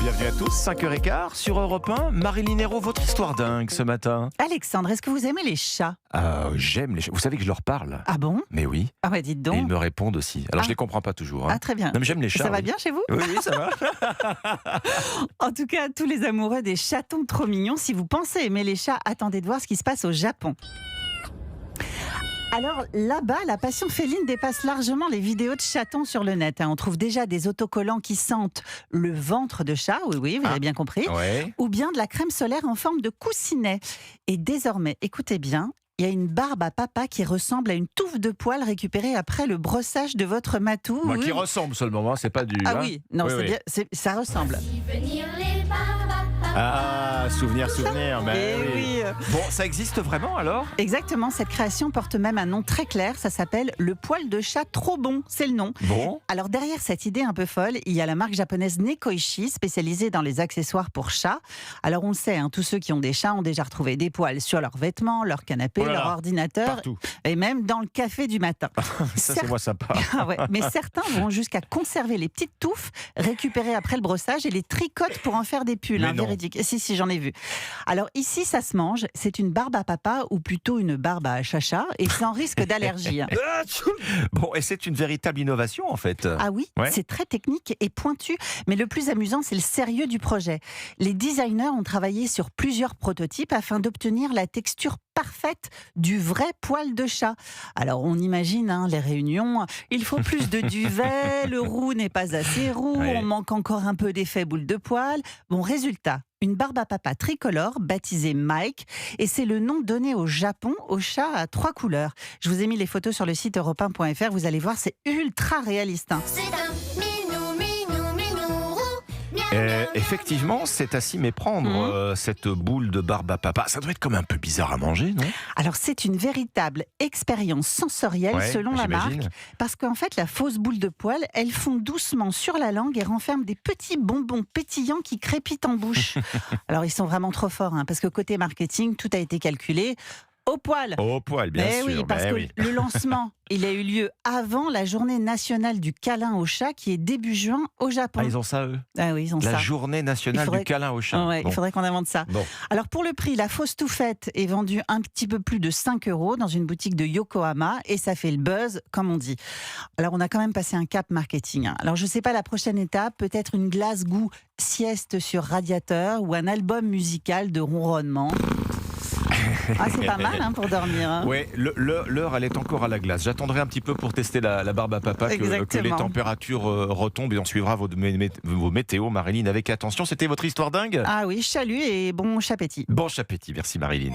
bienvenue à tous, 5h15 sur Europe 1. Marilyn Hérault, votre histoire dingue ce matin. Alexandre, est-ce que vous aimez les chats? J'aime les chats. Vous savez que je leur parle. Ah bon? Mais oui. Ah bah dites Et donc. ils me répondent aussi. Alors je les comprends pas toujours. Ah très bien. Non mais j'aime les chats. Ça va oui. bien chez vous? Oui, oui, ça va. En tout cas, tous les amoureux des chatons trop mignons, si vous pensez aimer les chats, attendez de voir ce qui se passe au Japon. Alors là-bas, la passion féline dépasse largement les vidéos de chatons sur le net. On trouve déjà des autocollants qui sentent le ventre de chat, oui, vous avez bien compris, Ouais. ou bien de la crème solaire en forme de coussinet. Et désormais, écoutez bien, il y a une barbe à papa qui ressemble à une touffe de poils récupérée après le brossage de votre matou. Moi, Oui. qui ressemble seulement, c'est pas du. Ah hein. oui, non, Oui, c'est oui. bien, ça ressemble. Ah, souvenir. Mais Eh oui. Bon, ça existe vraiment alors? Exactement, cette création porte même un nom très clair, ça s'appelle le poil de chat trop bon, c'est le nom. Bon. Alors derrière cette idée un peu folle, il y a la marque japonaise Nekoishi, spécialisée dans les accessoires pour chats. Alors on le sait, tous ceux qui ont des chats ont déjà retrouvé des poils sur leurs vêtements, leur canapé, Oh là leur là, ordinateur, Partout. et même dans le café du matin. Ça, c'est moi sympa. Ah ouais, mais certains vont jusqu'à conserver les petites touffes récupérées après le brossage et les tricotent pour en faire des pulls. Mais non. Véridique. Si, j'en ai vu. Alors ici, ça se mange. C'est une barbe à papa ou plutôt une barbe à chacha et sans risque d'allergie. Bon, et c'est une véritable innovation en fait. Ah oui, Ouais. c'est très technique et pointu, mais le plus amusant, c'est le sérieux du projet. Les designers ont travaillé sur plusieurs prototypes afin d'obtenir la texture parfaite du vrai poil de chat. Alors on imagine les réunions, il faut plus de duvet, le roux n'est pas assez roux, Ouais. on manque encore un peu d'effet boule de poil. Bon, résultat, une barbe à papa tricolore baptisée Mike, et c'est le nom donné au Japon au chat à 3 couleurs. Je vous ai mis les photos sur le site europe1.fr, vous allez voir, c'est ultra réaliste. C'est un minou roux. Effectivement, c'est à s'y méprendre, cette boule de barbe à papa. Ça doit être comme un peu bizarre à manger, non? Alors c'est une véritable expérience sensorielle Ouais, selon la marque, j'imagine. parce qu'en fait la fausse boule de poil, elle fond doucement sur la langue et renferme des petits bonbons pétillants qui crépitent en bouche. Alors ils sont vraiment trop forts, parce que côté marketing, tout a été calculé au poil. Au poil, bien Mais sûr. oui, parce mais que oui. le lancement, il a eu lieu avant la journée nationale du câlin au chat qui est début juin au Japon. Ah, ils ont ça, eux? Ah oui, ils ont La ça. journée nationale Il faudrait- du câlin au chat. Ouais, Bon. il faudrait qu'on invente ça. Bon. Alors pour le prix, la fausse touffette est vendue un petit peu plus de 5 € dans une boutique de Yokohama et ça fait le buzz, comme on dit. Alors on a quand même passé un cap marketing. Alors je ne sais pas la prochaine étape, peut-être une glace goût sieste sur radiateur ou un album musical de ronronnement. Ah c'est pas mal pour dormir. Ouais, l'heure, elle est encore à la glace. J'attendrai un petit peu pour tester la barbe à papa, que les Exactement. températures retombent et on suivra vos météos, Marilyn, avec attention. C'était votre histoire dingue? Ah oui, chalut et bon appétit. Bon appétit, merci Marilyn.